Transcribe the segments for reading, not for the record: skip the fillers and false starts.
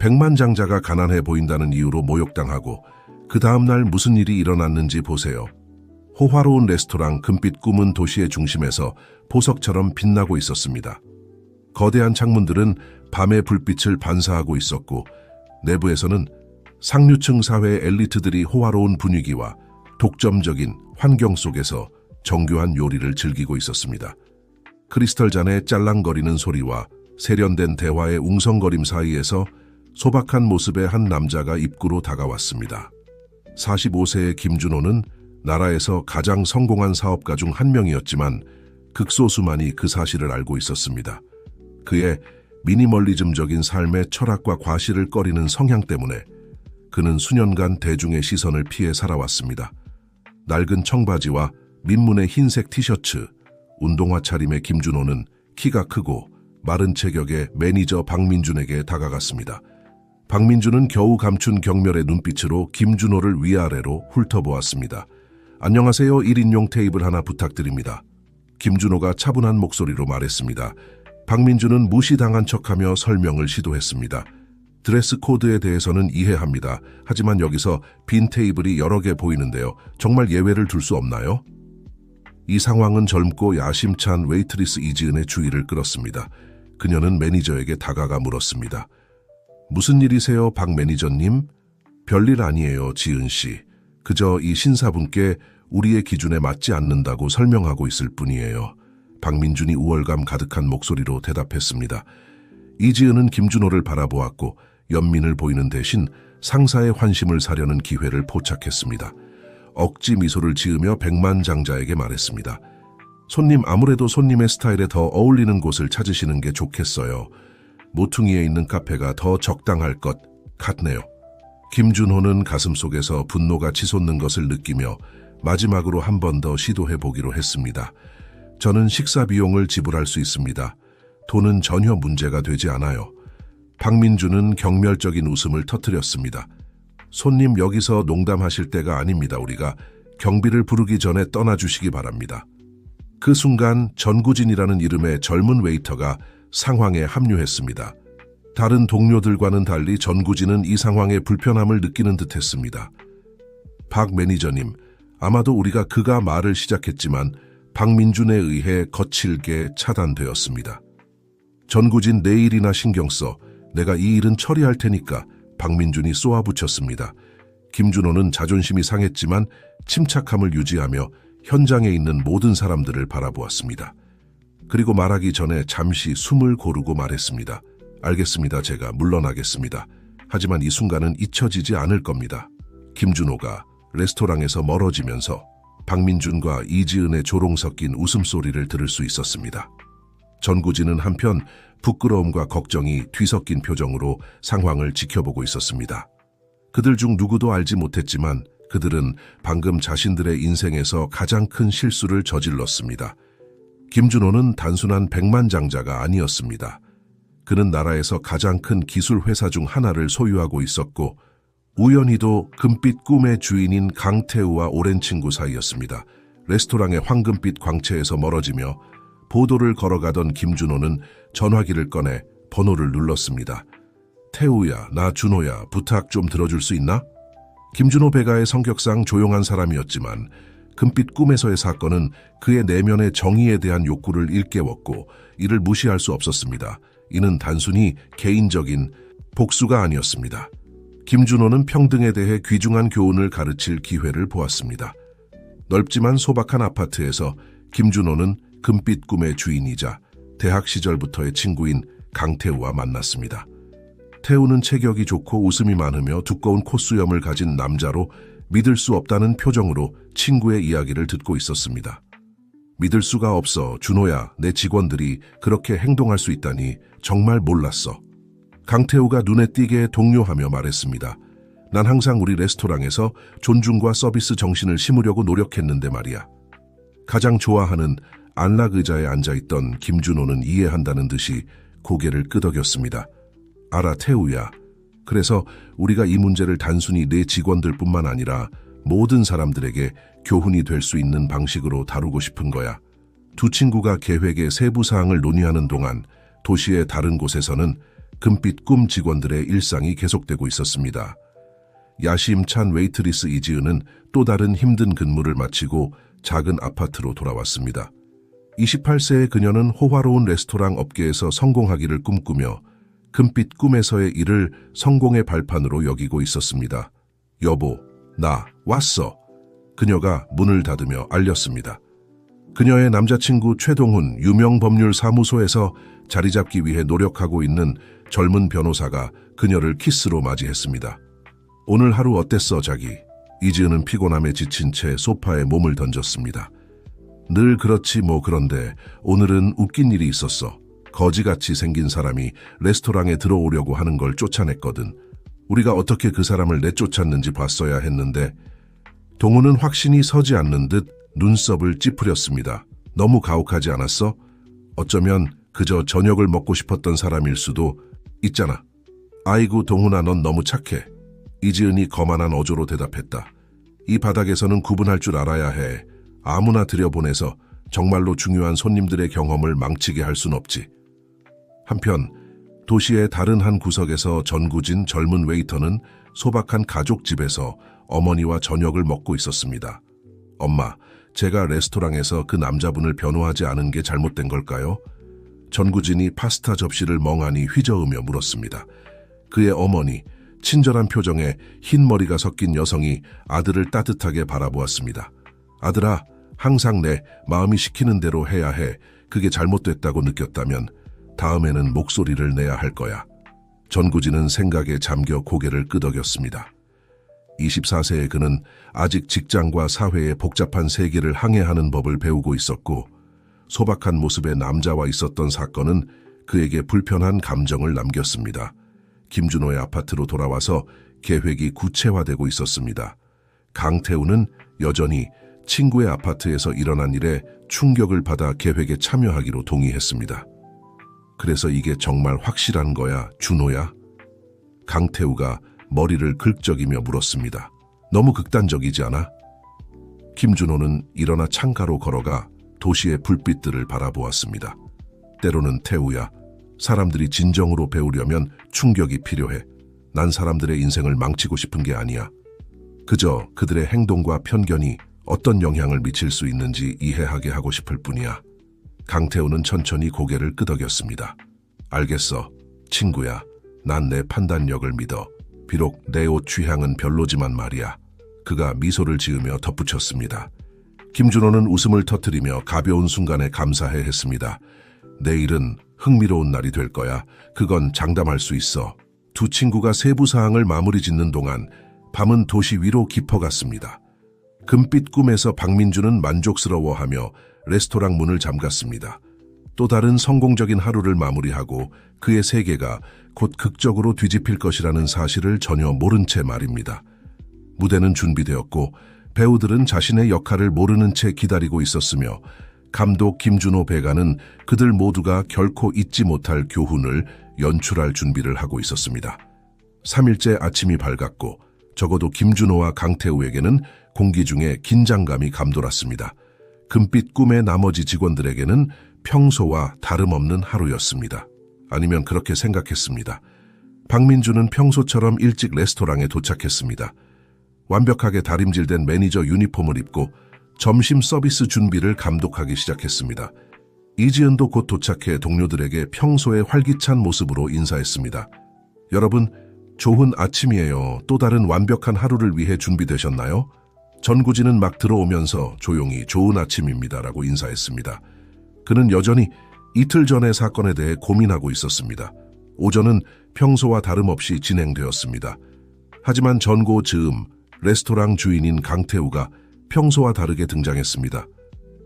백만장자가 가난해 보인다는 이유로 모욕당하고 그 다음날 무슨 일이 일어났는지 보세요. 호화로운 레스토랑 금빛 꿈은 도시의 중심에서 보석처럼 빛나고 있었습니다. 거대한 창문들은 밤의 불빛을 반사하고 있었고 내부에서는 상류층 사회의 엘리트들이 호화로운 분위기와 독점적인 환경 속에서 정교한 요리를 즐기고 있었습니다. 크리스털 잔의 짤랑거리는 소리와 세련된 대화의 웅성거림 사이에서 소박한 모습의 한 남자가 입구로 다가왔습니다. 45세의 김준호는 나라에서 가장 성공한 사업가 중 한 명이었지만 극소수만이 그 사실을 알고 있었습니다. 그의 미니멀리즘적인 삶의 철학과 과시를 꺼리는 성향 때문에 그는 수년간 대중의 시선을 피해 살아왔습니다. 낡은 청바지와 민문의 흰색 티셔츠, 운동화 차림의 김준호는 키가 크고 마른 체격의 매니저 박민준에게 다가갔습니다. 박민준은 겨우 감춘 경멸의 눈빛으로 김준호를 위아래로 훑어보았습니다. 안녕하세요. 1인용 테이블 하나 부탁드립니다. 김준호가 차분한 목소리로 말했습니다. 박민준은 무시당한 척하며 설명을 시도했습니다. 드레스 코드에 대해서는 이해합니다. 하지만 여기서 빈 테이블이 여러 개 보이는데요. 정말 예외를 둘 수 없나요? 이 상황은 젊고 야심찬 웨이트리스 이지은의 주의를 끌었습니다. 그녀는 매니저에게 다가가 물었습니다. 무슨 일이세요, 박 매니저님? 별일 아니에요, 지은 씨. 그저 이 신사분께 우리의 기준에 맞지 않는다고 설명하고 있을 뿐이에요. 박민준이 우월감 가득한 목소리로 대답했습니다. 이지은은 김준호를 바라보았고 연민을 보이는 대신 상사의 환심을 사려는 기회를 포착했습니다. 억지 미소를 지으며 백만장자에게 말했습니다. 손님, 아무래도 손님의 스타일에 더 어울리는 곳을 찾으시는 게 좋겠어요. 모퉁이에 있는 카페가 더 적당할 것 같네요. 김준호는 가슴속에서 분노가 치솟는 것을 느끼며 마지막으로 한 번 더 시도해보기로 했습니다. 저는 식사 비용을 지불할 수 있습니다. 돈은 전혀 문제가 되지 않아요. 박민준은 경멸적인 웃음을 터뜨렸습니다. 손님, 여기서 농담하실 때가 아닙니다. 우리가 경비를 부르기 전에 떠나주시기 바랍니다. 그 순간 전구진이라는 이름의 젊은 웨이터가 상황에 합류했습니다. 다른 동료들과는 달리 전구진은 이 상황에 불편함을 느끼는 듯했습니다. 박 매니저님, 아마도 우리가 그가 말을 시작했지만 박민준에 의해 거칠게 차단되었습니다. 전구진, 내일이나 신경 써. 내가 이 일은 처리할 테니까. 박민준이 쏘아붙였습니다. 김준호는 자존심이 상했지만 침착함을 유지하며 현장에 있는 모든 사람들을 바라보았습니다. 그리고 말하기 전에 잠시 숨을 고르고 말했습니다. 알겠습니다. 제가 물러나겠습니다. 하지만 이 순간은 잊혀지지 않을 겁니다. 김준호가 레스토랑에서 멀어지면서 박민준과 이지은의 조롱 섞인 웃음소리를 들을 수 있었습니다. 전구진은 한편 부끄러움과 걱정이 뒤섞인 표정으로 상황을 지켜보고 있었습니다. 그들 중 누구도 알지 못했지만 그들은 방금 자신들의 인생에서 가장 큰 실수를 저질렀습니다. 김준호는 단순한 백만장자가 아니었습니다. 그는 나라에서 가장 큰 기술 회사 중 하나를 소유하고 있었고 우연히도 금빛 꿈의 주인인 강태우와 오랜 친구 사이였습니다. 레스토랑의 황금빛 광채에서 멀어지며 보도를 걸어가던 김준호는 전화기를 꺼내 번호를 눌렀습니다. 태우야, 나 준호야, 부탁 좀 들어줄 수 있나? 김준호 배가의 성격상 조용한 사람이었지만 금빛 꿈에서의 사건은 그의 내면의 정의에 대한 욕구를 일깨웠고 이를 무시할 수 없었습니다. 이는 단순히 개인적인 복수가 아니었습니다. 김준호는 평등에 대해 귀중한 교훈을 가르칠 기회를 보았습니다. 넓지만 소박한 아파트에서 김준호는 금빛 꿈의 주인이자 대학 시절부터의 친구인 강태우와 만났습니다. 태우는 체격이 좋고 웃음이 많으며 두꺼운 콧수염을 가진 남자로 믿을 수 없다는 표정으로 친구의 이야기를 듣고 있었습니다. 믿을 수가 없어. 준호야, 내 직원들이 그렇게 행동할 수 있다니 정말 몰랐어. 강태우가 눈에 띄게 동요하며 말했습니다. 난 항상 우리 레스토랑에서 존중과 서비스 정신을 심으려고 노력했는데 말이야. 가장 좋아하는 안락 의자에 앉아있던 김준호는 이해한다는 듯이 고개를 끄덕였습니다. 알아, 태우야. 그래서 우리가 이 문제를 단순히 내 직원들뿐만 아니라 모든 사람들에게 교훈이 될 수 있는 방식으로 다루고 싶은 거야. 두 친구가 계획의 세부 사항을 논의하는 동안 도시의 다른 곳에서는 금빛 꿈 직원들의 일상이 계속되고 있었습니다. 야심찬 웨이트리스 이지은은 또 다른 힘든 근무를 마치고 작은 아파트로 돌아왔습니다. 28세의 그녀는 호화로운 레스토랑 업계에서 성공하기를 꿈꾸며 금빛 꿈에서의 일을 성공의 발판으로 여기고 있었습니다. 여보, 나 왔어. 그녀가 문을 닫으며 알렸습니다. 그녀의 남자친구 최동훈 유명 법률 사무소에서 자리 잡기 위해 노력하고 있는 젊은 변호사가 그녀를 키스로 맞이했습니다. 오늘 하루 어땠어, 자기? 이지은은 피곤함에 지친 채 소파에 몸을 던졌습니다. 늘 그렇지 뭐. 그런데 오늘은 웃긴 일이 있었어. 거지같이 생긴 사람이 레스토랑에 들어오려고 하는 걸 쫓아냈거든. 우리가 어떻게 그 사람을 내쫓았는지 봤어야 했는데. 동훈은 확신이 서지 않는 듯 눈썹을 찌푸렸습니다. 너무 가혹하지 않았어? 어쩌면 그저 저녁을 먹고 싶었던 사람일 수도 있잖아. 아이고 동훈아, 넌 너무 착해. 이지은이 거만한 어조로 대답했다. 이 바닥에서는 구분할 줄 알아야 해. 아무나 들여보내서 정말로 중요한 손님들의 경험을 망치게 할 순 없지. 한편 도시의 다른 한 구석에서 전구진 젊은 웨이터는 소박한 가족집에서 어머니와 저녁을 먹고 있었습니다. 엄마, 제가 레스토랑에서 그 남자분을 변호하지 않은 게 잘못된 걸까요? 전구진이 파스타 접시를 멍하니 휘저으며 물었습니다. 그의 어머니, 친절한 표정에 흰 머리가 섞인 여성이 아들을 따뜻하게 바라보았습니다. 아들아, 항상 내 마음이 시키는 대로 해야 해. 그게 잘못됐다고 느꼈다면 다음에는 목소리를 내야 할 거야. 전구진은 생각에 잠겨 고개를 끄덕였습니다. 24세의 그는 아직 직장과 사회의 복잡한 세계를 항해하는 법을 배우고 있었고, 소박한 모습의 남자와 있었던 사건은 그에게 불편한 감정을 남겼습니다. 김준호의 아파트로 돌아와서 계획이 구체화되고 있었습니다. 강태우는 여전히 친구의 아파트에서 일어난 일에 충격을 받아 계획에 참여하기로 동의했습니다. 그래서 이게 정말 확실한 거야, 준호야? 강태우가 머리를 긁적이며 물었습니다. 너무 극단적이지 않아? 김준호는 일어나 창가로 걸어가 도시의 불빛들을 바라보았습니다. 때로는 태우야, 사람들이 진정으로 배우려면 충격이 필요해. 난 사람들의 인생을 망치고 싶은 게 아니야. 그저 그들의 행동과 편견이 어떤 영향을 미칠 수 있는지 이해하게 하고 싶을 뿐이야. 강태우는 천천히 고개를 끄덕였습니다. 알겠어, 친구야. 난 내 판단력을 믿어. 비록 내 옷 취향은 별로지만 말이야. 그가 미소를 지으며 덧붙였습니다. 김준호는 웃음을 터뜨리며 가벼운 순간에 감사해 했습니다. 내일은 흥미로운 날이 될 거야. 그건 장담할 수 있어. 두 친구가 세부 사항을 마무리 짓는 동안 밤은 도시 위로 깊어갔습니다. 금빛 꿈에서 박민주는 만족스러워하며 레스토랑 문을 잠갔습니다. 또 다른 성공적인 하루를 마무리하고 그의 세계가 곧 극적으로 뒤집힐 것이라는 사실을 전혀 모른 채 말입니다. 무대는 준비되었고 배우들은 자신의 역할을 모르는 채 기다리고 있었으며 감독 김준호 배가는 그들 모두가 결코 잊지 못할 교훈을 연출할 준비를 하고 있었습니다. 3일째 아침이 밝았고 적어도 김준호와 강태우에게는 공기 중에 긴장감이 감돌았습니다. 금빛 꿈의 나머지 직원들에게는 평소와 다름없는 하루였습니다. 아니면 그렇게 생각했습니다. 박민주는 평소처럼 일찍 레스토랑에 도착했습니다. 완벽하게 다림질된 매니저 유니폼을 입고 점심 서비스 준비를 감독하기 시작했습니다. 이지은도 곧 도착해 동료들에게 평소의 활기찬 모습으로 인사했습니다. 여러분, 좋은 아침이에요. 또 다른 완벽한 하루를 위해 준비되셨나요? 전구진은 막 들어오면서 조용히 좋은 아침입니다라고 인사했습니다. 그는 여전히 이틀 전의 사건에 대해 고민하고 있었습니다. 오전은 평소와 다름없이 진행되었습니다. 하지만 전고 즈음 레스토랑 주인인 강태우가 평소와 다르게 등장했습니다.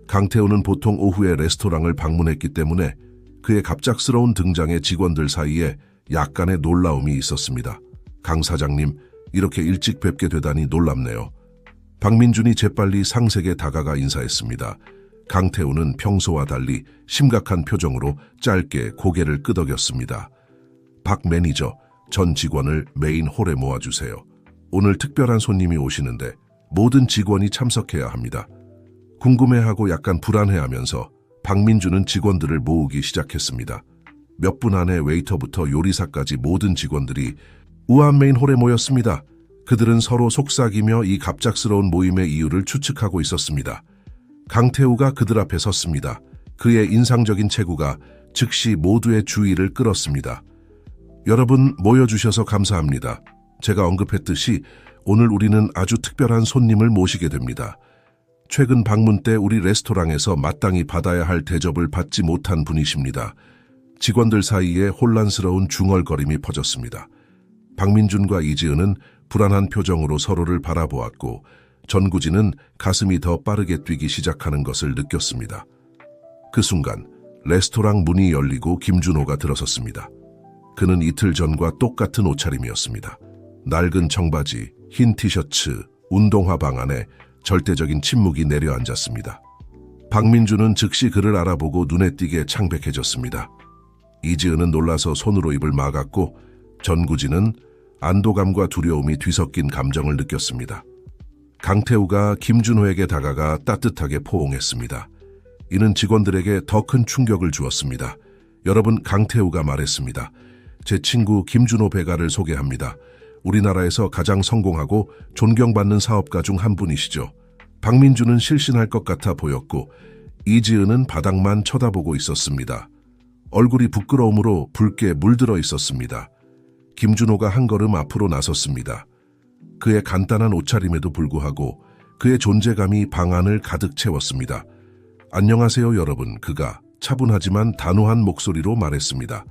강태우는 보통 오후에 레스토랑을 방문했기 때문에 그의 갑작스러운 등장에 직원들 사이에 약간의 놀라움이 있었습니다. 강 사장님, 이렇게 일찍 뵙게 되다니 놀랍네요. 박민준이 재빨리 상색에 다가가 인사했습니다. 강태우는 평소와 달리 심각한 표정으로 짧게 고개를 끄덕였습니다. 박 매니저, 전 직원을 메인 홀에 모아주세요. 오늘 특별한 손님이 오시는데 모든 직원이 참석해야 합니다. 궁금해하고 약간 불안해하면서 박민주는 직원들을 모으기 시작했습니다. 몇 분 안에 웨이터부터 요리사까지 모든 직원들이 우아한 메인홀에 모였습니다. 그들은 서로 속삭이며 이 갑작스러운 모임의 이유를 추측하고 있었습니다. 강태우가 그들 앞에 섰습니다. 그의 인상적인 체구가 즉시 모두의 주의를 끌었습니다. 여러분 모여주셔서 감사합니다. 제가 언급했듯이 오늘 우리는 아주 특별한 손님을 모시게 됩니다. 최근 방문 때 우리 레스토랑에서 마땅히 받아야 할 대접을 받지 못한 분이십니다. 직원들 사이에 혼란스러운 중얼거림이 퍼졌습니다. 박민준과 이지은은 불안한 표정으로 서로를 바라보았고 전구진은 가슴이 더 빠르게 뛰기 시작하는 것을 느꼈습니다. 그 순간 레스토랑 문이 열리고 김준호가 들어섰습니다. 그는 이틀 전과 똑같은 옷차림이었습니다. 낡은 청바지, 흰 티셔츠, 운동화 방 안에 절대적인 침묵이 내려앉았습니다. 박민준은 즉시 그를 알아보고 눈에 띄게 창백해졌습니다. 이지은은 놀라서 손으로 입을 막았고 전구진은 안도감과 두려움이 뒤섞인 감정을 느꼈습니다. 강태우가 김준호에게 다가가 따뜻하게 포옹했습니다. 이는 직원들에게 더 큰 충격을 주었습니다. 여러분, 강태우가 말했습니다. 제 친구 김준호 배가를 소개합니다. 우리나라에서 가장 성공하고 존경받는 사업가 중 한 분이시죠. 박민준은 실신할 것 같아 보였고 이지은은 바닥만 쳐다보고 있었습니다. 얼굴이 부끄러움으로 붉게 물들어 있었습니다. 김준호가 한 걸음 앞으로 나섰습니다. 그의 간단한 옷차림에도 불구하고 그의 존재감이 방 안을 가득 채웠습니다. 안녕하세요 여러분, 그가 차분하지만 단호한 목소리로 말했습니다.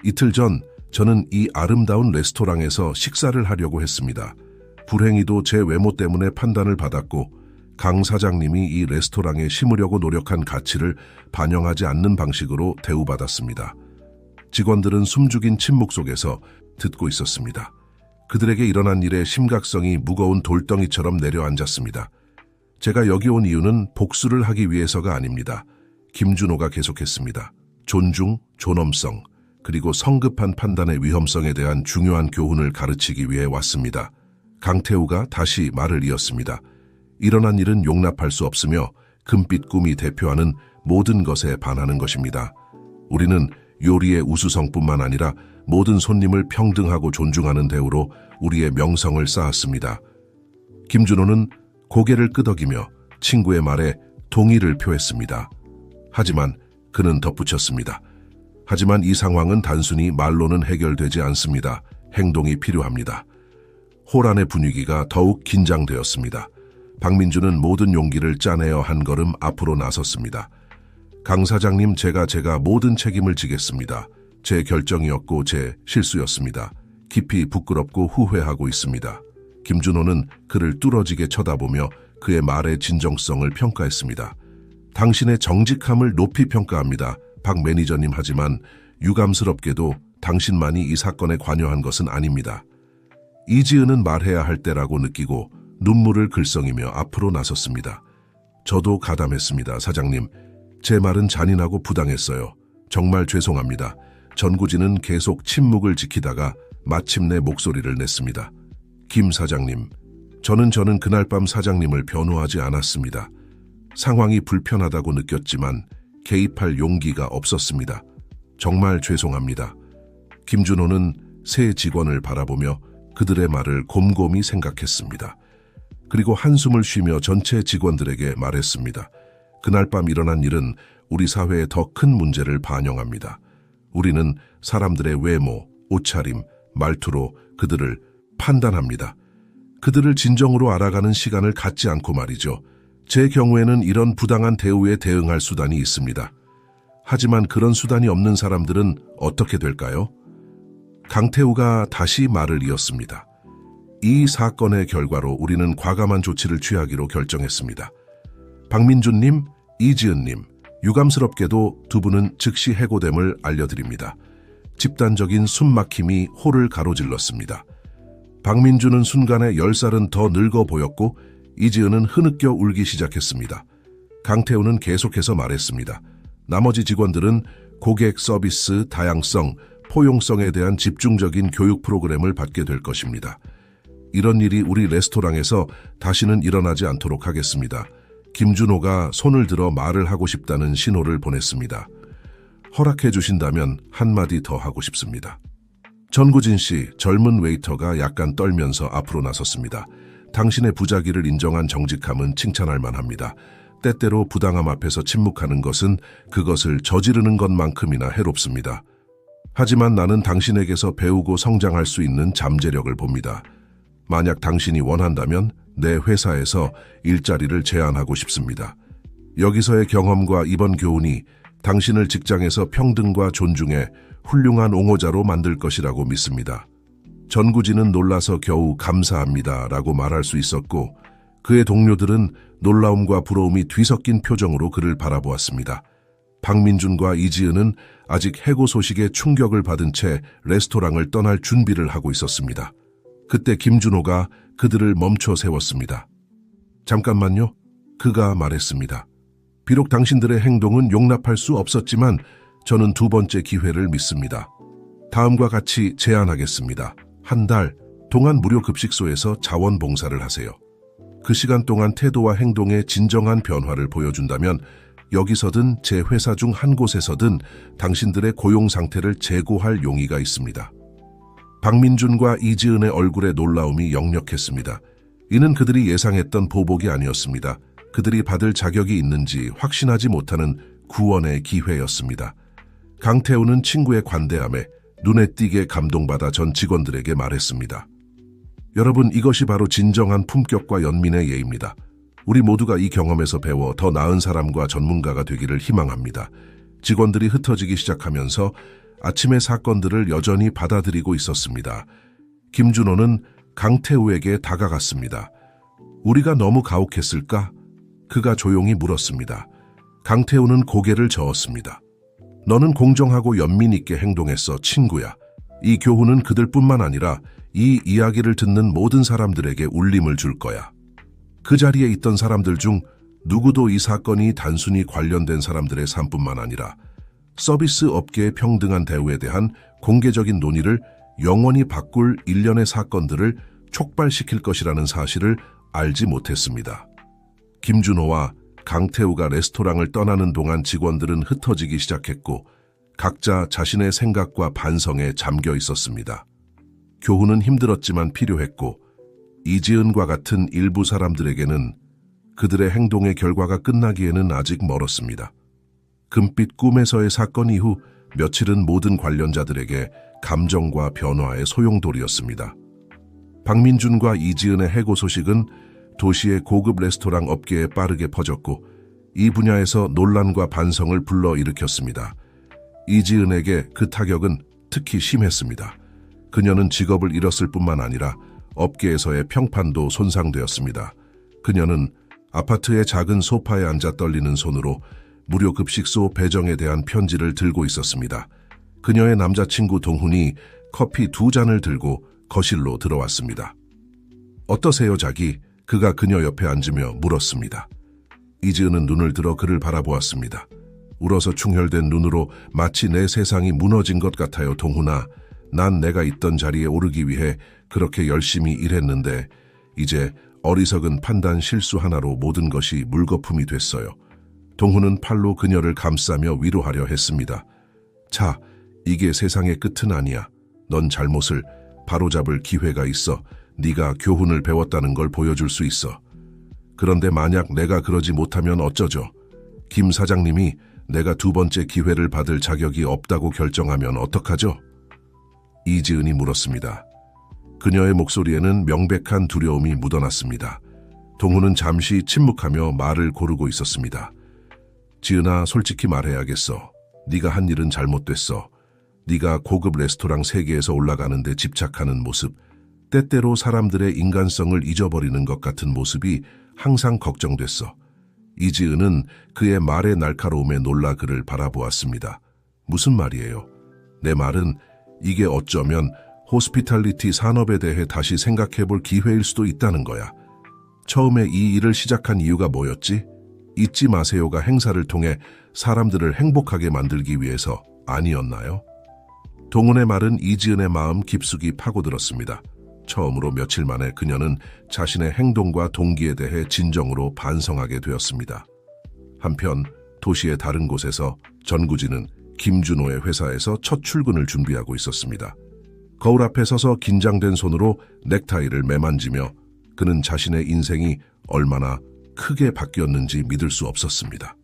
이틀 전 저는 이 아름다운 레스토랑에서 식사를 하려고 했습니다. 불행히도 제 외모 때문에 판단을 받았고 강 사장님이 이 레스토랑에 심으려고 노력한 가치를 반영하지 않는 방식으로 대우받았습니다. 직원들은 숨죽인 침묵 속에서 듣고 있었습니다. 그들에게 일어난 일의 심각성이 무거운 돌덩이처럼 내려앉았습니다. 제가 여기 온 이유는 복수를 하기 위해서가 아닙니다. 김준호가 계속했습니다. 존중, 존엄성, 그리고 성급한 판단의 위험성에 대한 중요한 교훈을 가르치기 위해 왔습니다. 강태우가 다시 말을 이었습니다. 일어난 일은 용납할 수 없으며 금빛 꿈이 대표하는 모든 것에 반하는 것입니다. 우리는 요리의 우수성뿐만 아니라 모든 손님을 평등하고 존중하는 대우로 우리의 명성을 쌓았습니다. 김준호는 고개를 끄덕이며 친구의 말에 동의를 표했습니다. 하지만 그는 덧붙였습니다. 하지만 이 상황은 단순히 말로는 해결되지 않습니다. 행동이 필요합니다. 홀 안의 분위기가 더욱 긴장되었습니다. 박민준은 모든 용기를 짜내어 한 걸음 앞으로 나섰습니다. 강 사장님, 제가 모든 책임을 지겠습니다. 제 결정이었고 제 실수였습니다. 깊이 부끄럽고 후회하고 있습니다. 김준호는 그를 뚫어지게 쳐다보며 그의 말의 진정성을 평가했습니다. 당신의 정직함을 높이 평가합니다. 박 매니저님, 하지만 유감스럽게도 당신만이 이 사건에 관여한 것은 아닙니다. 이지은은 말해야 할 때라고 느끼고 눈물을 글썽이며 앞으로 나섰습니다. 저도 가담했습니다, 사장님. 제 말은 잔인하고 부당했어요. 정말 죄송합니다. 전구진은 계속 침묵을 지키다가 마침내 목소리를 냈습니다. 김 사장님, 저는 그날 밤 사장님을 변호하지 않았습니다. 상황이 불편하다고 느꼈지만 개입할 용기가 없었습니다. 정말 죄송합니다. 김준호는 세 직원을 바라보며 그들의 말을 곰곰이 생각했습니다. 그리고 한숨을 쉬며 전체 직원들에게 말했습니다. 그날 밤 일어난 일은 우리 사회의 더 큰 문제를 반영합니다. 우리는 사람들의 외모, 옷차림, 말투로 그들을 판단합니다. 그들을 진정으로 알아가는 시간을 갖지 않고 말이죠. 제 경우에는 이런 부당한 대우에 대응할 수단이 있습니다. 하지만 그런 수단이 없는 사람들은 어떻게 될까요? 강태우가 다시 말을 이었습니다. 이 사건의 결과로 우리는 과감한 조치를 취하기로 결정했습니다. 박민준님, 이지은님, 유감스럽게도 두 분은 즉시 해고됨을 알려드립니다. 집단적인 숨막힘이 홀을 가로질렀습니다. 박민준은 순간에 10살은 더 늙어 보였고 이지은은 흐느껴 울기 시작했습니다. 강태우는 계속해서 말했습니다. 나머지 직원들은 고객 서비스, 다양성, 포용성에 대한 집중적인 교육 프로그램을 받게 될 것입니다. 이런 일이 우리 레스토랑에서 다시는 일어나지 않도록 하겠습니다. 김준호가 손을 들어 말을 하고 싶다는 신호를 보냈습니다. 허락해 주신다면 한마디 더 하고 싶습니다. 전구진 씨, 젊은 웨이터가 약간 떨면서 앞으로 나섰습니다. 당신의 부자기를 인정한 정직함은 칭찬할 만합니다. 때때로 부당함 앞에서 침묵하는 것은 그것을 저지르는 것만큼이나 해롭습니다. 하지만 나는 당신에게서 배우고 성장할 수 있는 잠재력을 봅니다. 만약 당신이 원한다면 내 회사에서 일자리를 제안하고 싶습니다. 여기서의 경험과 이번 교훈이 당신을 직장에서 평등과 존중의 훌륭한 옹호자로 만들 것이라고 믿습니다. 전구진은 놀라서 겨우 감사합니다 라고 말할 수 있었고 그의 동료들은 놀라움과 부러움이 뒤섞인 표정으로 그를 바라보았습니다. 박민준과 이지은은 아직 해고 소식에 충격을 받은 채 레스토랑을 떠날 준비를 하고 있었습니다. 그때 김준호가 그들을 멈춰 세웠습니다. 잠깐만요. 그가 말했습니다. 비록 당신들의 행동은 용납할 수 없었지만 저는 두 번째 기회를 믿습니다. 다음과 같이 제안하겠습니다. 한 달 동안 무료 급식소에서 자원봉사를 하세요. 그 시간 동안 태도와 행동에 진정한 변화를 보여준다면 여기서든 제 회사 중 한 곳에서든 당신들의 고용 상태를 재고할 용의가 있습니다. 박민준과 이지은의 얼굴에 놀라움이 역력했습니다. 이는 그들이 예상했던 보복이 아니었습니다. 그들이 받을 자격이 있는지 확신하지 못하는 구원의 기회였습니다. 강태우는 친구의 관대함에 눈에 띄게 감동받아 전 직원들에게 말했습니다. 여러분, 이것이 바로 진정한 품격과 연민의 예입니다. 우리 모두가 이 경험에서 배워 더 나은 사람과 전문가가 되기를 희망합니다. 직원들이 흩어지기 시작하면서 아침의 사건들을 여전히 받아들이고 있었습니다. 김준호는 강태우에게 다가갔습니다. 우리가 너무 가혹했을까? 그가 조용히 물었습니다. 강태우는 고개를 저었습니다. 너는 공정하고 연민 있게 행동했어, 친구야. 이 교훈은 그들뿐만 아니라 이 이야기를 듣는 모든 사람들에게 울림을 줄 거야. 그 자리에 있던 사람들 중 누구도 이 사건이 단순히 관련된 사람들의 삶뿐만 아니라 서비스 업계의 평등한 대우에 대한 공개적인 논의를 영원히 바꿀 일련의 사건들을 촉발시킬 것이라는 사실을 알지 못했습니다. 김준호와 강태우가 레스토랑을 떠나는 동안 직원들은 흩어지기 시작했고 각자 자신의 생각과 반성에 잠겨 있었습니다. 교훈은 힘들었지만 필요했고 이지은과 같은 일부 사람들에게는 그들의 행동의 결과가 끝나기에는 아직 멀었습니다. 금빛 꿈에서의 사건 이후 며칠은 모든 관련자들에게 감정과 변화의 소용돌이였습니다. 박민준과 이지은의 해고 소식은 도시의 고급 레스토랑 업계에 빠르게 퍼졌고 이 분야에서 논란과 반성을 불러일으켰습니다. 이지은에게 그 타격은 특히 심했습니다. 그녀는 직업을 잃었을 뿐만 아니라 업계에서의 평판도 손상되었습니다. 그녀는 아파트의 작은 소파에 앉아 떨리는 손으로 무료 급식소 배정에 대한 편지를 들고 있었습니다. 그녀의 남자친구 동훈이 커피 2잔을 들고 거실로 들어왔습니다. 어떠세요, 자기? 그가 그녀 옆에 앉으며 물었습니다. 이지은은 눈을 들어 그를 바라보았습니다. 울어서 충혈된 눈으로 마치 내 세상이 무너진 것 같아요, 동훈아. 난 내가 있던 자리에 오르기 위해 그렇게 열심히 일했는데 이제 어리석은 판단 실수 하나로 모든 것이 물거품이 됐어요. 동훈은 팔로 그녀를 감싸며 위로하려 했습니다. 자, 이게 세상의 끝은 아니야. 넌 잘못을 바로잡을 기회가 있어. 네가 교훈을 배웠다는 걸 보여줄 수 있어. 그런데 만약 내가 그러지 못하면 어쩌죠? 김 사장님이 내가 두 번째 기회를 받을 자격이 없다고 결정하면 어떡하죠? 이지은이 물었습니다. 그녀의 목소리에는 명백한 두려움이 묻어났습니다. 동훈은 잠시 침묵하며 말을 고르고 있었습니다. 지은아, 솔직히 말해야겠어. 네가 한 일은 잘못됐어. 네가 고급 레스토랑 세계에서 올라가는 데 집착하는 모습, 때때로 사람들의 인간성을 잊어버리는 것 같은 모습이 항상 걱정됐어. 이지은은 그의 말의 날카로움에 놀라 그를 바라보았습니다. 무슨 말이에요? 내 말은 이게 어쩌면 호스피탈리티 산업에 대해 다시 생각해볼 기회일 수도 있다는 거야. 처음에 이 일을 시작한 이유가 뭐였지? 잊지 마세요가 행사를 통해 사람들을 행복하게 만들기 위해서 아니었나요? 동훈의 말은 이지은의 마음 깊숙이 파고들었습니다. 처음으로 며칠 만에 그녀는 자신의 행동과 동기에 대해 진정으로 반성하게 되었습니다. 한편 도시의 다른 곳에서 전구진은 김준호의 회사에서 첫 출근을 준비하고 있었습니다. 거울 앞에 서서 긴장된 손으로 넥타이를 매만지며 그는 자신의 인생이 얼마나 크게 바뀌었는지 믿을 수 없었습니다.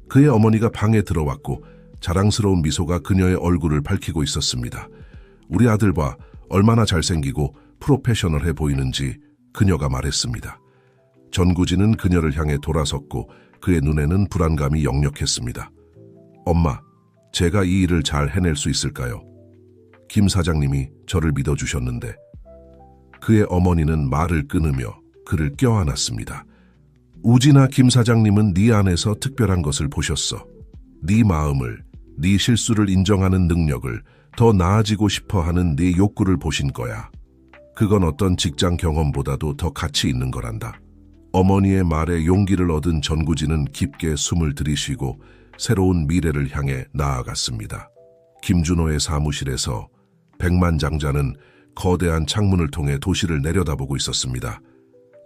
그의 어머니가 방에 들어왔고 자랑스러운 미소가 그녀의 얼굴을 밝히고 있었습니다. 우리 아들 봐, 얼마나 잘생기고 프로페셔널해 보이는지 그녀가 말했습니다. 전구진은 그녀를 향해 돌아섰고 그의 눈에는 불안감이 역력했습니다. 엄마, 제가 이 일을 잘 해낼 수 있을까요? 김 사장님이 저를 믿어주셨는데. 그의 어머니는 말을 끊으며 그를 껴안았습니다. 우진아, 김 사장님은 네 안에서 특별한 것을 보셨어. 네 마음을, 네 실수를 인정하는 능력을, 더 나아지고 싶어하는 네 욕구를 보신 거야. 그건 어떤 직장 경험보다도 더 가치 있는 거란다. 어머니의 말에 용기를 얻은 전구진은 깊게 숨을 들이쉬고 새로운 미래를 향해 나아갔습니다. 김준호의 사무실에서 백만장자는 거대한 창문을 통해 도시를 내려다보고 있었습니다.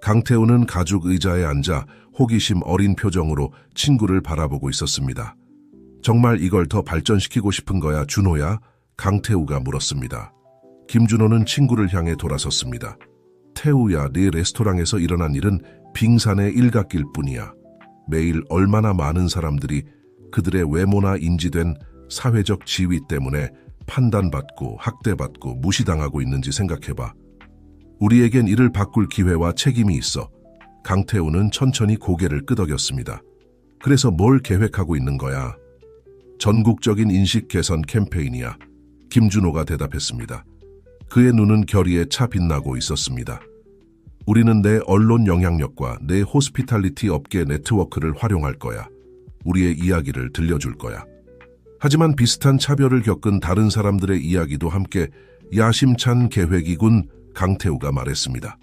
강태우는 가죽 의자에 앉아 호기심 어린 표정으로 친구를 바라보고 있었습니다. 정말 이걸 더 발전시키고 싶은 거야, 준호야? 강태우가 물었습니다. 김준호는 친구를 향해 돌아섰습니다. 태우야, 네 레스토랑에서 일어난 일은 빙산의 일각일 뿐이야. 매일 얼마나 많은 사람들이 그들의 외모나 인지된 사회적 지위 때문에 판단받고 학대받고 무시당하고 있는지 생각해봐. 우리에겐 이를 바꿀 기회와 책임이 있어. 강태우는 천천히 고개를 끄덕였습니다. 그래서 뭘 계획하고 있는 거야? 전국적인 인식 개선 캠페인이야. 김준호가 대답했습니다. 그의 눈은 결의에 차 빛나고 있었습니다. 우리는 내 언론 영향력과 내 호스피탈리티 업계 네트워크를 활용할 거야. 우리의 이야기를 들려줄 거야. 하지만 비슷한 차별을 겪은 다른 사람들의 이야기도 함께 야심찬 계획이군, 강태우가 말했습니다.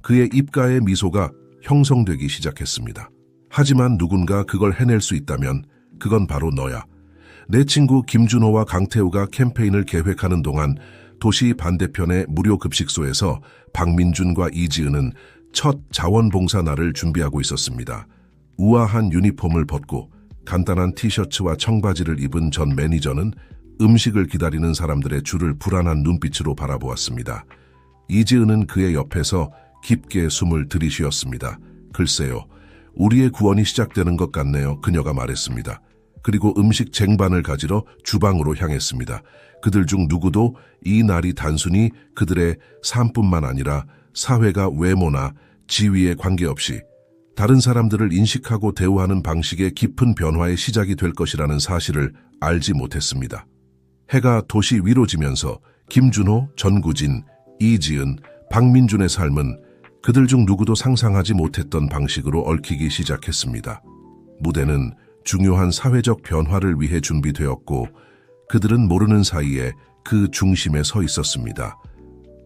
그의 입가에 미소가 형성되기 시작했습니다. 하지만 누군가 그걸 해낼 수 있다면 그건 바로 너야. 내 친구 김준호와 강태우가 캠페인을 계획하는 동안 도시 반대편의 무료 급식소에서 박민준과 이지은은 첫 자원봉사 날을 준비하고 있었습니다. 우아한 유니폼을 벗고 간단한 티셔츠와 청바지를 입은 전 매니저는 음식을 기다리는 사람들의 줄을 불안한 눈빛으로 바라보았습니다. 이지은은 그의 옆에서 깊게 숨을 들이쉬었습니다. 글쎄요, 우리의 구원이 시작되는 것 같네요, 그녀가 말했습니다. 그리고 음식 쟁반을 가지러 주방으로 향했습니다. 그들 중 누구도 이 날이 단순히 그들의 삶뿐만 아니라 사회가 외모나 지위에 관계없이 다른 사람들을 인식하고 대우하는 방식의 깊은 변화의 시작이 될 것이라는 사실을 알지 못했습니다. 해가 도시 위로 지면서 김준호, 전구진, 이지은, 박민준의 삶은 그들 중 누구도 상상하지 못했던 방식으로 얽히기 시작했습니다. 무대는 중요한 사회적 변화를 위해 준비되었고 그들은 모르는 사이에 그 중심에 서 있었습니다.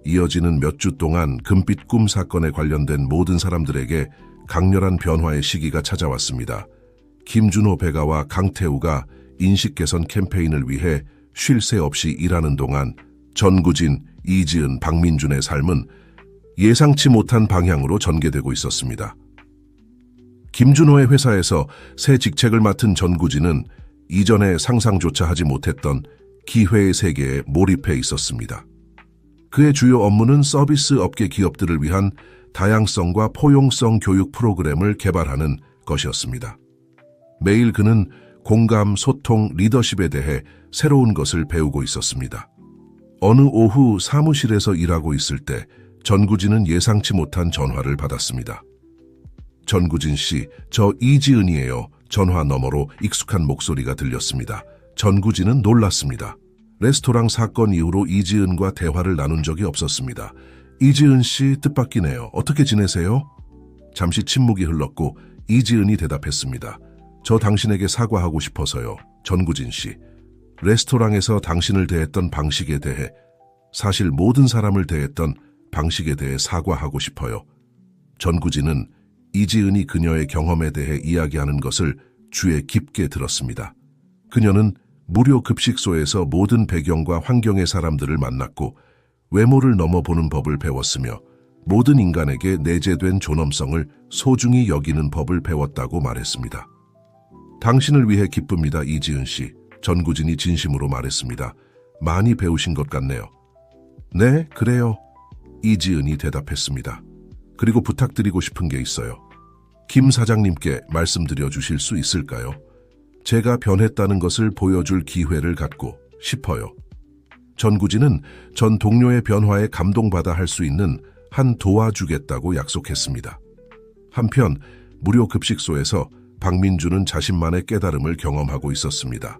이어지는 몇 주 동안 금빛 꿈 사건에 관련된 모든 사람들에게 강렬한 변화의 시기가 찾아왔습니다. 김준호 배가와 강태우가 인식 개선 캠페인을 위해 쉴 새 없이 일하는 동안 전구진, 이지은, 박민준의 삶은 예상치 못한 방향으로 전개되고 있었습니다. 김준호의 회사에서 새 직책을 맡은 전구진은 이전에 상상조차 하지 못했던 기회의 세계에 몰입해 있었습니다. 그의 주요 업무는 서비스 업계 기업들을 위한 다양성과 포용성 교육 프로그램을 개발하는 것이었습니다. 매일 그는 공감, 소통, 리더십에 대해 새로운 것을 배우고 있었습니다. 어느 오후 사무실에서 일하고 있을 때 전구진은 예상치 못한 전화를 받았습니다. 전구진 씨, 저 이지은이에요. 전화 너머로 익숙한 목소리가 들렸습니다. 전구진은 놀랐습니다. 레스토랑 사건 이후로 이지은과 대화를 나눈 적이 없었습니다. 이지은 씨, 뜻밖이네요. 어떻게 지내세요? 잠시 침묵이 흘렀고 이지은이 대답했습니다. 저 당신에게 사과하고 싶어서요. 전구진 씨, 레스토랑에서 당신을 대했던 방식에 대해, 사실 모든 사람을 대했던 방식에 대해 사과하고 싶어요. 전구진은 이지은이 그녀의 경험에 대해 이야기하는 것을 귀에 깊게 들었습니다. 그녀는 무료 급식소에서 모든 배경과 환경의 사람들을 만났고 외모를 넘어보는 법을 배웠으며 모든 인간에게 내재된 존엄성을 소중히 여기는 법을 배웠다고 말했습니다. 당신을 위해 기쁩니다, 이지은 씨. 전구진이 진심으로 말했습니다. 많이 배우신 것 같네요. 네, 그래요. 이지은이 대답했습니다. 그리고 부탁드리고 싶은 게 있어요. 김 사장님께 말씀드려 주실 수 있을까요? 제가 변했다는 것을 보여줄 기회를 갖고 싶어요. 전구진은 전 동료의 변화에 감동받아 할 수 있는 한 도와주겠다고 약속했습니다. 한편 무료 급식소에서 박민주는 자신만의 깨달음을 경험하고 있었습니다.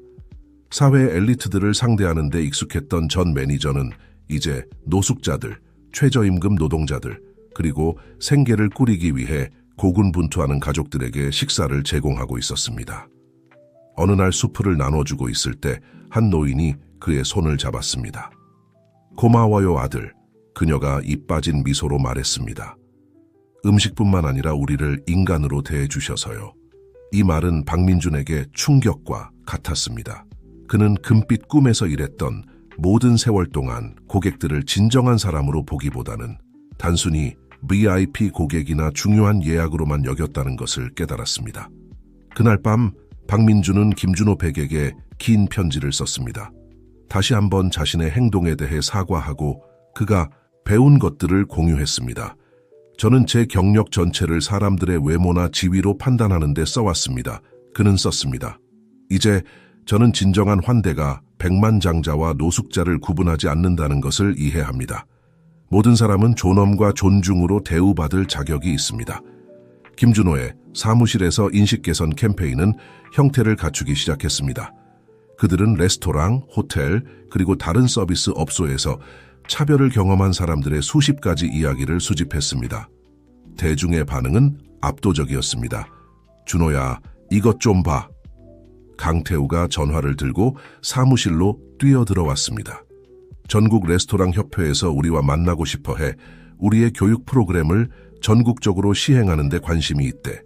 사회 엘리트들을 상대하는 데 익숙했던 전 매니저는 이제 노숙자들, 최저임금 노동자들, 그리고 생계를 꾸리기 위해 고군분투하는 가족들에게 식사를 제공하고 있었습니다. 어느 날 수프를 나눠주고 있을 때 한 노인이 그의 손을 잡았습니다. 고마워요, 아들. 그녀가 입 빠진 미소로 말했습니다. 음식뿐만 아니라 우리를 인간으로 대해주셔서요. 이 말은 박민준에게 충격과 같았습니다. 그는 금빛 꿈에서 일했던 모든 세월 동안 고객들을 진정한 사람으로 보기보다는 단순히 VIP 고객이나 중요한 예약으로만 여겼다는 것을 깨달았습니다. 그날 밤 박민준은 김준호 백에게 긴 편지를 썼습니다. 다시 한번 자신의 행동에 대해 사과하고 그가 배운 것들을 공유했습니다. 저는 제 경력 전체를 사람들의 외모나 지위로 판단하는 데 써왔습니다. 그는 썼습니다. 이제 저는 진정한 환대가 백만장자와 노숙자를 구분하지 않는다는 것을 이해합니다. 모든 사람은 존엄과 존중으로 대우받을 자격이 있습니다. 김준호의 사무실에서 인식 개선 캠페인은 형태를 갖추기 시작했습니다. 그들은 레스토랑, 호텔, 그리고 다른 서비스 업소에서 차별을 경험한 사람들의 수십 가지 이야기를 수집했습니다. 대중의 반응은 압도적이었습니다. 준호야, 이것 좀 봐. 강태우가 전화를 들고 사무실로 뛰어들어왔습니다. 전국 레스토랑 협회에서 우리와 만나고 싶어해 우리의 교육 프로그램을 전국적으로 시행하는 데 관심이 있대.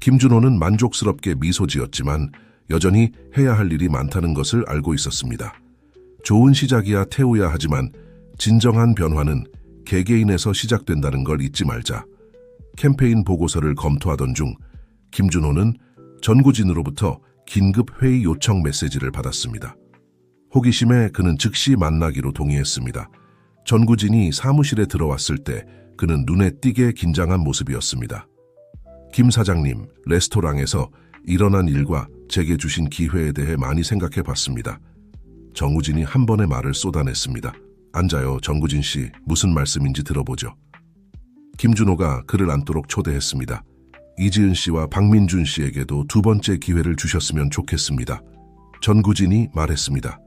김준호는 만족스럽게 미소 지었지만 여전히 해야 할 일이 많다는 것을 알고 있었습니다. 좋은 시작이야, 태우야. 하지만 진정한 변화는 개개인에서 시작된다는 걸 잊지 말자. 캠페인 보고서를 검토하던 중 김준호는 전구진으로부터 긴급 회의 요청 메시지를 받았습니다. 호기심에 그는 즉시 만나기로 동의했습니다. 전구진이 사무실에 들어왔을 때 그는 눈에 띄게 긴장한 모습이었습니다. 김 사장님, 레스토랑에서 일어난 일과 제게 주신 기회에 대해 많이 생각해 봤습니다. 전구진이 한 번의 말을 쏟아냈습니다. 앉아요, 전구진 씨. 무슨 말씀인지 들어보죠. 김준호가 그를 앉도록 초대했습니다. 이지은 씨와 박민준 씨에게도 두 번째 기회를 주셨으면 좋겠습니다. 전구진이 말했습니다.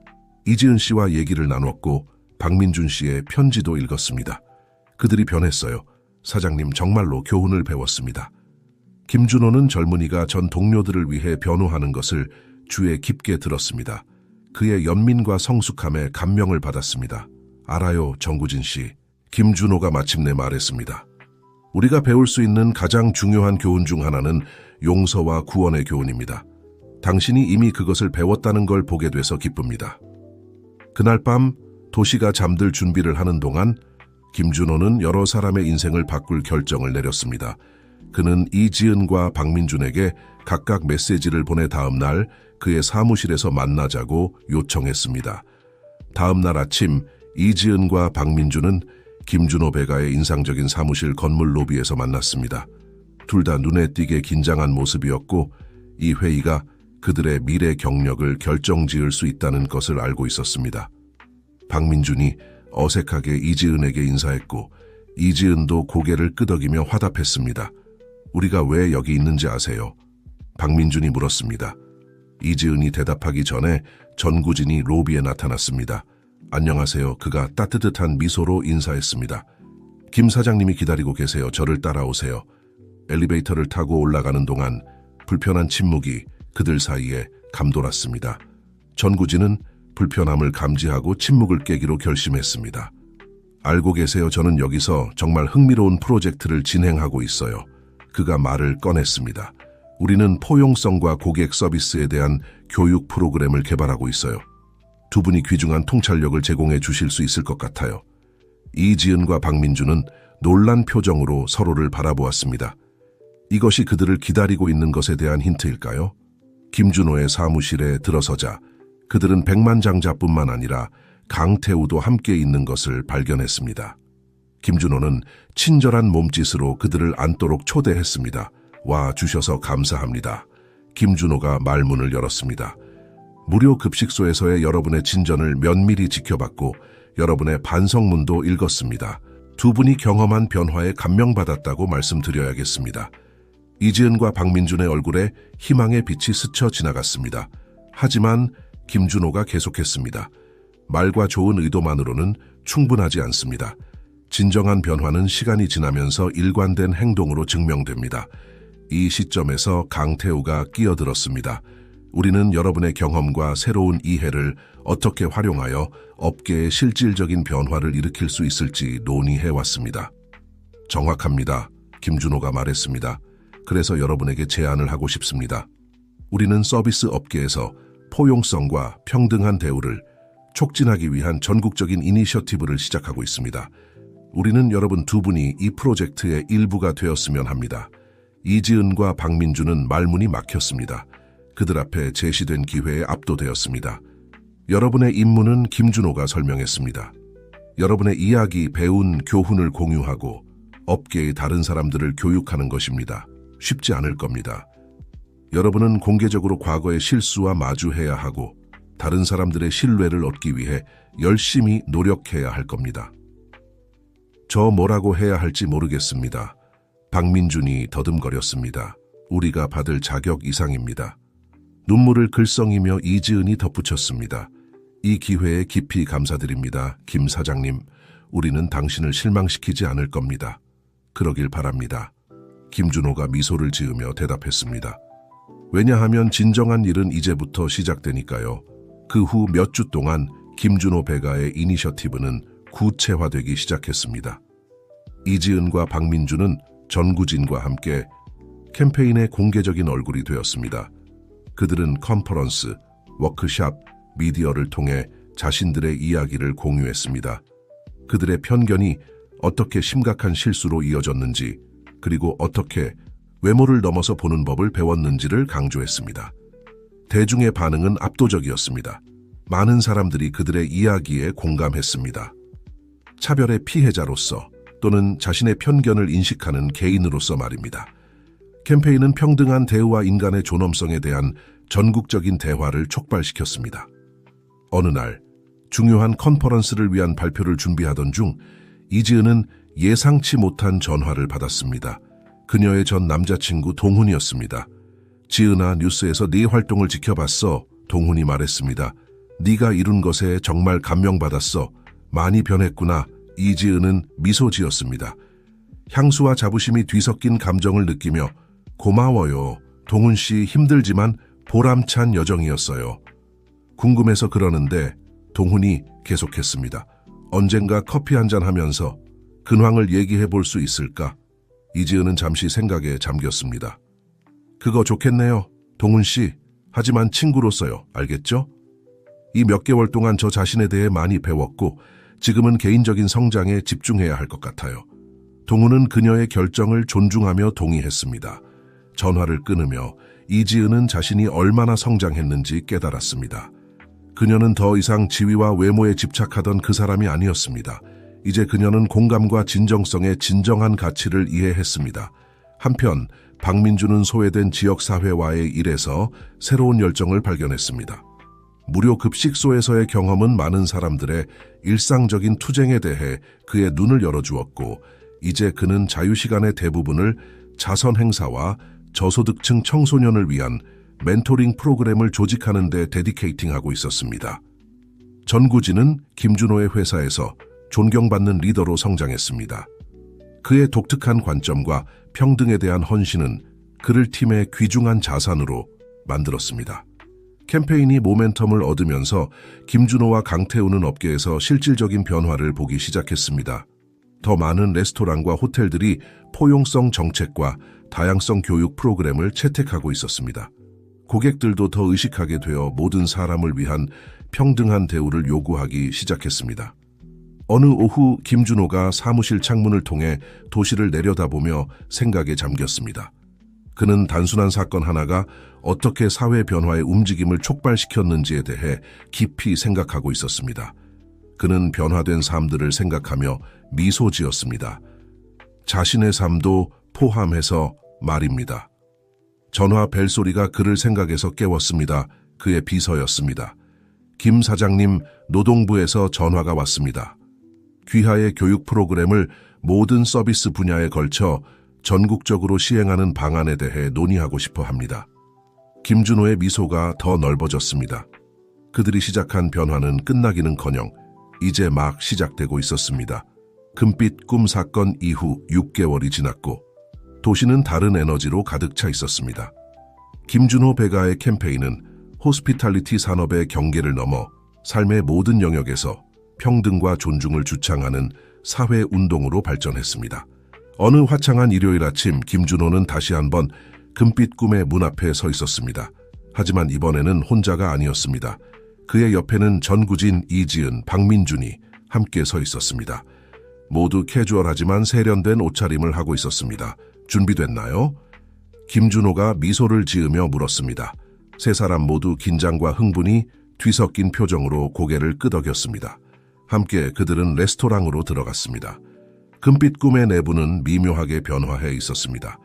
이지은 씨와 얘기를 나눴고 박민준 씨의 편지도 읽었습니다. 그들이 변했어요. 사장님, 정말로 교훈을 배웠습니다. 김준호는 젊은이가 전 동료들을 위해 변호하는 것을 주에 깊게 들었습니다. 그의 연민과 성숙함에 감명을 받았습니다. 알아요, 전구진 씨. 김준호가 마침내 말했습니다. 우리가 배울 수 있는 가장 중요한 교훈 중 하나는 용서와 구원의 교훈입니다. 당신이 이미 그것을 배웠다는 걸 보게 돼서 기쁩니다. 그날 밤 도시가 잠들 준비를 하는 동안 김준호는 여러 사람의 인생을 바꿀 결정을 내렸습니다. 그는 이지은과 박민준에게 각각 메시지를 보내 다음 날 그의 사무실에서 만나자고 요청했습니다. 다음 날 아침 이지은과 박민준은 김준호 배가의 인상적인 사무실 건물 로비에서 만났습니다. 둘 다 눈에 띄게 긴장한 모습이었고 이 회의가 그들의 미래 경력을 결정지을 수 있다는 것을 알고 있었습니다. 박민준이 어색하게 이지은에게 인사했고 이지은도 고개를 끄덕이며 화답했습니다. 우리가 왜 여기 있는지 아세요? 박민준이 물었습니다. 이지은이 대답하기 전에 전구진이 로비에 나타났습니다. 안녕하세요. 그가 따뜻한 미소로 인사했습니다. 김 사장님이 기다리고 계세요. 저를 따라오세요. 엘리베이터를 타고 올라가는 동안 불편한 침묵이 그들 사이에 감돌았습니다. 전구진은 불편함을 감지하고 침묵을 깨기로 결심했습니다. 알고 계세요. 저는 여기서 정말 흥미로운 프로젝트를 진행하고 있어요. 그가 말을 꺼냈습니다. 우리는 포용성과 고객 서비스에 대한 교육 프로그램을 개발하고 있어요. 두 분이 귀중한 통찰력을 제공해 주실 수 있을 것 같아요. 이지은과 박민준은 놀란 표정으로 서로를 바라보았습니다. 이것이 그들을 기다리고 있는 것에 대한 힌트일까요? 김준호의 사무실에 들어서자 그들은 백만장자뿐만 아니라 강태우도 함께 있는 것을 발견했습니다. 김준호는 친절한 몸짓으로 그들을 앉도록 초대했습니다. 와 주셔서 감사합니다. 김준호가 말문을 열었습니다. 무료 급식소에서의 여러분의 진전을 면밀히 지켜봤고 여러분의 반성문도 읽었습니다. 두 분이 경험한 변화에 감명받았다고 말씀드려야겠습니다. 이지은과 박민준의 얼굴에 희망의 빛이 스쳐 지나갔습니다. 하지만 김준호가 계속했습니다. 말과 좋은 의도만으로는 충분하지 않습니다. 진정한 변화는 시간이 지나면서 일관된 행동으로 증명됩니다. 이 시점에서 강태우가 끼어들었습니다. 우리는 여러분의 경험과 새로운 이해를 어떻게 활용하여 업계에 실질적인 변화를 일으킬 수 있을지 논의해왔습니다. 정확합니다. 김준호가 말했습니다. 그래서 여러분에게 제안을 하고 싶습니다. 우리는 서비스 업계에서 포용성과 평등한 대우를 촉진하기 위한 전국적인 이니셔티브를 시작하고 있습니다. 우리는 여러분 두 분이 이 프로젝트의 일부가 되었으면 합니다. 이지은과 박민준은 말문이 막혔습니다. 그들 앞에 제시된 기회에 압도되었습니다. 여러분의 임무는 김준호가 설명했습니다. 여러분의 이야기, 배운 교훈을 공유하고 업계의 다른 사람들을 교육하는 것입니다. 쉽지 않을 겁니다. 여러분은 공개적으로 과거의 실수와 마주해야 하고 다른 사람들의 신뢰를 얻기 위해 열심히 노력해야 할 겁니다. 저 뭐라고 해야 할지 모르겠습니다. 박민준이 더듬거렸습니다. 우리가 받을 자격 이상입니다. 눈물을 글썽이며 이지은이 덧붙였습니다. 이 기회에 깊이 감사드립니다. 김 사장님, 우리는 당신을 실망시키지 않을 겁니다. 그러길 바랍니다. 김준호가 미소를 지으며 대답했습니다. 왜냐하면 진정한 일은 이제부터 시작되니까요. 그 후 몇 주 동안 김준호 배가의 이니셔티브는 구체화되기 시작했습니다. 이지은과 박민준은 전구진과 함께 캠페인의 공개적인 얼굴이 되었습니다. 그들은 컨퍼런스, 워크샵, 미디어를 통해 자신들의 이야기를 공유했습니다. 그들의 편견이 어떻게 심각한 실수로 이어졌는지, 그리고 어떻게 외모를 넘어서 보는 법을 배웠는지를 강조했습니다. 대중의 반응은 압도적이었습니다. 많은 사람들이 그들의 이야기에 공감했습니다. 차별의 피해자로서 또는 자신의 편견을 인식하는 개인으로서 말입니다. 캠페인은 평등한 대우와 인간의 존엄성에 대한 전국적인 대화를 촉발시켰습니다. 어느 날 중요한 컨퍼런스를 위한 발표를 준비하던 중 이지은은 예상치 못한 전화를 받았습니다. 그녀의 전 남자친구 동훈이었습니다. 지은아, 뉴스에서 네 활동을 지켜봤어. 동훈이 말했습니다. 네가 이룬 것에 정말 감명받았어. 많이 변했구나. 이지은은 미소 지었습니다. 향수와 자부심이 뒤섞인 감정을 느끼며 고마워요. 동훈 씨 힘들지만 보람찬 여정이었어요. 궁금해서 그러는데 동훈이 계속했습니다. 언젠가 커피 한잔 하면서 근황을 얘기해 볼 수 있을까? 이지은은 잠시 생각에 잠겼습니다. 그거 좋겠네요. 동훈 씨. 하지만 친구로서요. 알겠죠? 이 몇 개월 동안 저 자신에 대해 많이 배웠고 지금은 개인적인 성장에 집중해야 할 것 같아요. 동훈은 그녀의 결정을 존중하며 동의했습니다. 전화를 끊으며 이지은은 자신이 얼마나 성장했는지 깨달았습니다. 그녀는 더 이상 지위와 외모에 집착하던 그 사람이 아니었습니다. 이제 그녀는 공감과 진정성의 진정한 가치를 이해했습니다. 한편 박민준은 소외된 지역사회와의 일에서 새로운 열정을 발견했습니다. 무료 급식소에서의 경험은 많은 사람들의 일상적인 투쟁에 대해 그의 눈을 열어주었고 이제 그는 자유시간의 대부분을 자선 행사와 저소득층 청소년을 위한 멘토링 프로그램을 조직하는 데 데디케이팅하고 있었습니다. 전구진은 김준호의 회사에서 존경받는 리더로 성장했습니다. 그의 독특한 관점과 평등에 대한 헌신은 그를 팀의 귀중한 자산으로 만들었습니다. 캠페인이 모멘텀을 얻으면서 김준호와 강태우는 업계에서 실질적인 변화를 보기 시작했습니다. 더 많은 레스토랑과 호텔들이 포용성 정책과 다양성 교육 프로그램을 채택하고 있었습니다. 고객들도 더 의식하게 되어 모든 사람을 위한 평등한 대우를 요구하기 시작했습니다. 어느 오후 김준호가 사무실 창문을 통해 도시를 내려다보며 생각에 잠겼습니다. 그는 단순한 사건 하나가 어떻게 사회 변화의 움직임을 촉발시켰는지에 대해 깊이 생각하고 있었습니다. 그는 변화된 삶들을 생각하며 미소 지었습니다. 자신의 삶도 포함해서 말입니다. 전화 벨소리가 그를 생각에서 깨웠습니다. 그의 비서였습니다. 김 사장님, 노동부에서 전화가 왔습니다. 귀하의 교육 프로그램을 모든 서비스 분야에 걸쳐 전국적으로 시행하는 방안에 대해 논의하고 싶어 합니다. 김준호의 미소가 더 넓어졌습니다. 그들이 시작한 변화는 끝나기는커녕 이제 막 시작되고 있었습니다. 금빛 꿈 사건 이후 6개월이 지났고 도시는 다른 에너지로 가득 차 있었습니다. 김준호 배가의 캠페인은 호스피탈리티 산업의 경계를 넘어 삶의 모든 영역에서 평등과 존중을 주창하는 사회운동으로 발전했습니다. 어느 화창한 일요일 아침 김준호는 다시 한번 금빛 꿈의 문 앞에 서 있었습니다. 하지만 이번에는 혼자가 아니었습니다. 그의 옆에는 전구진, 이지은, 박민준이 함께 서 있었습니다. 모두 캐주얼하지만 세련된 옷차림을 하고 있었습니다. 준비됐나요? 김준호가 미소를 지으며 물었습니다. 세 사람 모두 긴장과 흥분이 뒤섞인 표정으로 고개를 끄덕였습니다. 함께 그들은 레스토랑으로 들어갔습니다. 금빛 꿈의 내부는 미묘하게 변화해 있었습니다.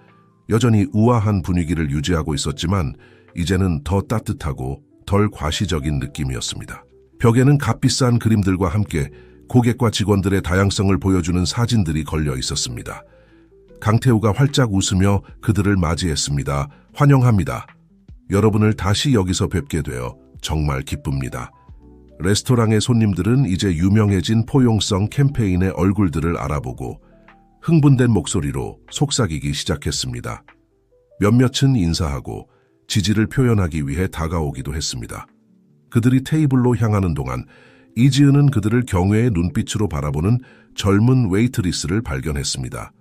여전히 우아한 분위기를 유지하고 있었지만 이제는 더 따뜻하고 덜 과시적인 느낌이었습니다. 벽에는 값비싼 그림들과 함께 고객과 직원들의 다양성을 보여주는 사진들이 걸려 있었습니다. 강태우가 활짝 웃으며 그들을 맞이했습니다. 환영합니다. 여러분을 다시 여기서 뵙게 되어 정말 기쁩니다. 레스토랑의 손님들은 이제 유명해진 포용성 캠페인의 얼굴들을 알아보고 흥분된 목소리로 속삭이기 시작했습니다. 몇몇은 인사하고 지지를 표현하기 위해 다가오기도 했습니다. 그들이 테이블로 향하는 동안 이지은은 그들을 경외의 눈빛으로 바라보는 젊은 웨이트리스를 발견했습니다.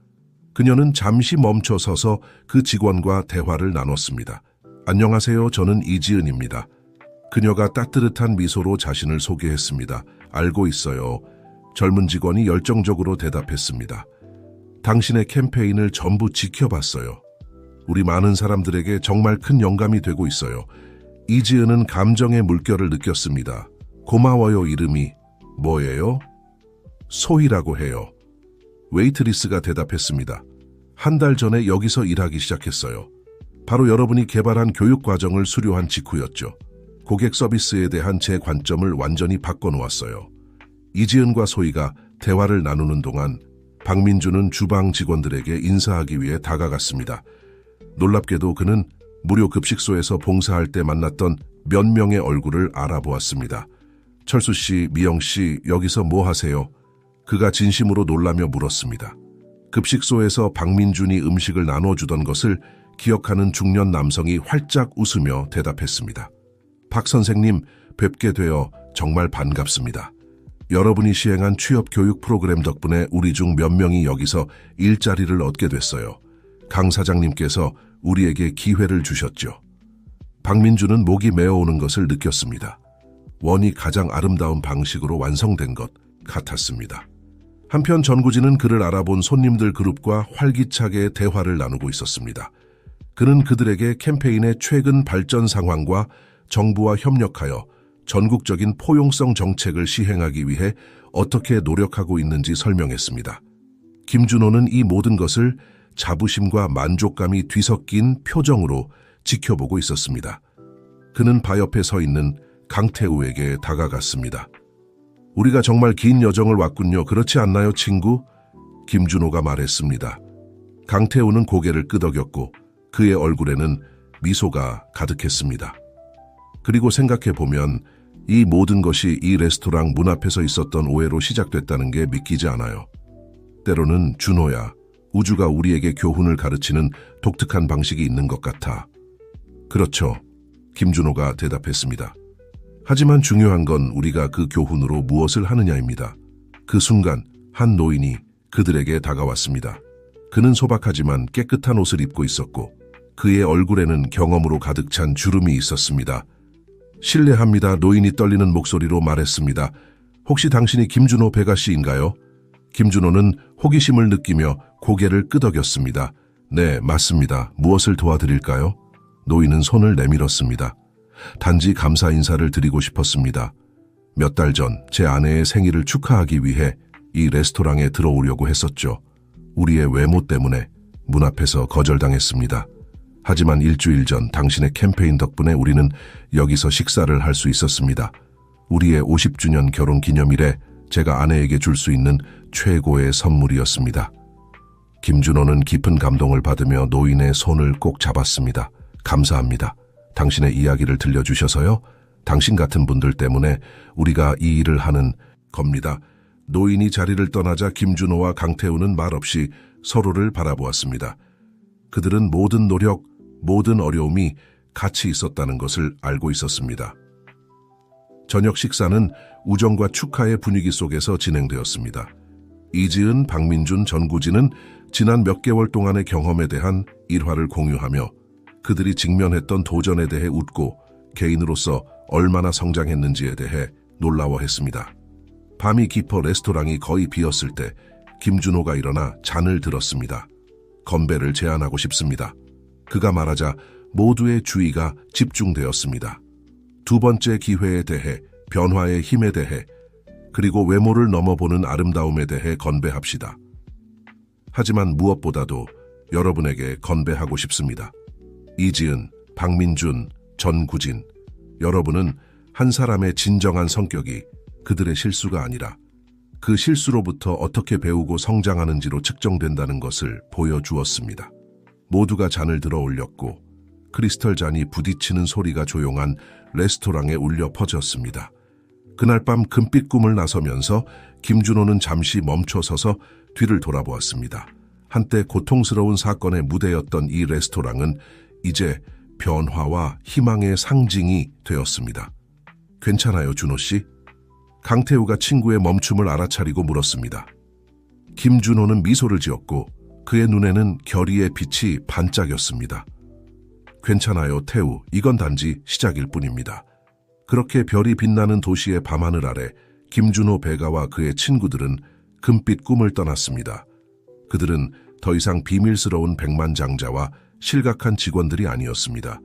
그녀는 잠시 멈춰 서서 그 직원과 대화를 나눴습니다. 안녕하세요, 저는 이지은입니다. 그녀가 따뜻한 미소로 자신을 소개했습니다. 알고 있어요. 젊은 직원이 열정적으로 대답했습니다. 당신의 캠페인을 전부 지켜봤어요. 우리 많은 사람들에게 정말 큰 영감이 되고 있어요. 이지은은 감정의 물결을 느꼈습니다. 고마워요. 이름이 뭐예요? 소희라고 해요. 웨이트리스가 대답했습니다. 한 달 전에 여기서 일하기 시작했어요. 바로 여러분이 개발한 교육 과정을 수료한 직후였죠. 고객 서비스에 대한 제 관점을 완전히 바꿔놓았어요. 이지은과 소희가 대화를 나누는 동안 박민주는 주방 직원들에게 인사하기 위해 다가갔습니다. 놀랍게도 그는 무료 급식소에서 봉사할 때 만났던 몇 명의 얼굴을 알아보았습니다. 철수 씨, 미영 씨, 여기서 뭐 하세요? 그가 진심으로 놀라며 물었습니다. 급식소에서 박민준이 음식을 나눠주던 것을 기억하는 중년 남성이 활짝 웃으며 대답했습니다. 박 선생님, 뵙게 되어 정말 반갑습니다. 여러분이 시행한 취업 교육 프로그램 덕분에 우리 중 몇 명이 여기서 일자리를 얻게 됐어요. 강 사장님께서 우리에게 기회를 주셨죠. 박민주는 목이 메어오는 것을 느꼈습니다. 원이 가장 아름다운 방식으로 완성된 것 같았습니다. 한편 전구진은 그를 알아본 손님들 그룹과 활기차게 대화를 나누고 있었습니다. 그는 그들에게 캠페인의 최근 발전 상황과 정부와 협력하여 전국적인 포용성 정책을 시행하기 위해 어떻게 노력하고 있는지 설명했습니다. 김준호는 이 모든 것을 자부심과 만족감이 뒤섞인 표정으로 지켜보고 있었습니다. 그는 바 옆에 서 있는 강태우에게 다가갔습니다. 우리가 정말 긴 여정을 왔군요. 그렇지 않나요, 친구? 김준호가 말했습니다. 강태우는 고개를 끄덕였고 그의 얼굴에는 미소가 가득했습니다. 그리고 생각해보면 이 모든 것이 이 레스토랑 문 앞에서 있었던 오해로 시작됐다는 게 믿기지 않아요. 때로는 준호야, 우주가 우리에게 교훈을 가르치는 독특한 방식이 있는 것 같아. 그렇죠. 김준호가 대답했습니다. 하지만 중요한 건 우리가 그 교훈으로 무엇을 하느냐입니다. 그 순간 한 노인이 그들에게 다가왔습니다. 그는 소박하지만 깨끗한 옷을 입고 있었고 그의 얼굴에는 경험으로 가득 찬 주름이 있었습니다. 실례합니다. 노인이 떨리는 목소리로 말했습니다. 혹시 당신이 김준호 배가 씨인가요? 김준호는 호기심을 느끼며 고개를 끄덕였습니다. 네, 맞습니다. 무엇을 도와드릴까요? 노인은 손을 내밀었습니다. 단지 감사 인사를 드리고 싶었습니다. 몇 달 전 제 아내의 생일을 축하하기 위해 이 레스토랑에 들어오려고 했었죠. 우리의 외모 때문에 문 앞에서 거절당했습니다. 하지만 일주일 전 당신의 캠페인 덕분에 우리는 여기서 식사를 할 수 있었습니다. 우리의 50주년 결혼 기념일에 제가 아내에게 줄 수 있는 최고의 선물이었습니다. 김준호는 깊은 감동을 받으며 노인의 손을 꼭 잡았습니다. 감사합니다. 당신의 이야기를 들려주셔서요. 당신 같은 분들 때문에 우리가 이 일을 하는 겁니다. 노인이 자리를 떠나자 김준호와 강태우는 말없이 서로를 바라보았습니다. 그들은 모든 노력, 모든 어려움이 같이 있었다는 것을 알고 있었습니다. 저녁 식사는 우정과 축하의 분위기 속에서 진행되었습니다. 이지은, 박민준, 전구진은 지난 몇 개월 동안의 경험에 대한 일화를 공유하며 그들이 직면했던 도전에 대해 웃고 개인으로서 얼마나 성장했는지에 대해 놀라워했습니다. 밤이 깊어 레스토랑이 거의 비었을 때 김준호가 일어나 잔을 들었습니다. 건배를 제안하고 싶습니다. 그가 말하자 모두의 주의가 집중되었습니다. 두 번째 기회에 대해, 변화의 힘에 대해, 그리고 외모를 넘어보는 아름다움에 대해 건배합시다. 하지만 무엇보다도 여러분에게 건배하고 싶습니다. 이지은, 박민준, 전구진, 여러분은 한 사람의 진정한 성격이 그들의 실수가 아니라 그 실수로부터 어떻게 배우고 성장하는지로 측정된다는 것을 보여주었습니다. 모두가 잔을 들어 올렸고 크리스털 잔이 부딪히는 소리가 조용한 레스토랑에 울려 퍼졌습니다. 그날 밤 금빛 꿈을 나서면서 김준호는 잠시 멈춰서서 뒤를 돌아보았습니다. 한때 고통스러운 사건의 무대였던 이 레스토랑은 이제 변화와 희망의 상징이 되었습니다. 괜찮아요, 준호 씨? 강태우가 친구의 멈춤을 알아차리고 물었습니다. 김준호는 미소를 지었고 그의 눈에는 결의의 빛이 반짝였습니다. 괜찮아요, 태우. 이건 단지 시작일 뿐입니다. 그렇게 별이 빛나는 도시의 밤하늘 아래 김준호 배가와 그의 친구들은 금빛 꿈을 떠났습니다. 그들은 더 이상 비밀스러운 백만장자와 실각한 직원들이 아니었습니다.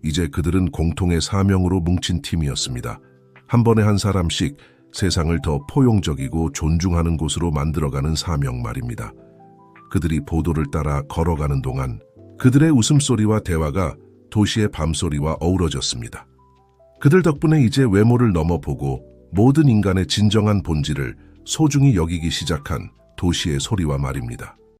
이제 그들은 공통의 사명으로 뭉친 팀이었습니다. 한 번에 한 사람씩 세상을 더 포용적이고 존중하는 곳으로 만들어가는 사명 말입니다. 그들이 보도를 따라 걸어가는 동안 그들의 웃음소리와 대화가 도시의 밤소리와 어우러졌습니다. 그들 덕분에 이제 외모를 넘어보고 모든 인간의 진정한 본질을 소중히 여기기 시작한 도시의 소리와 말입니다.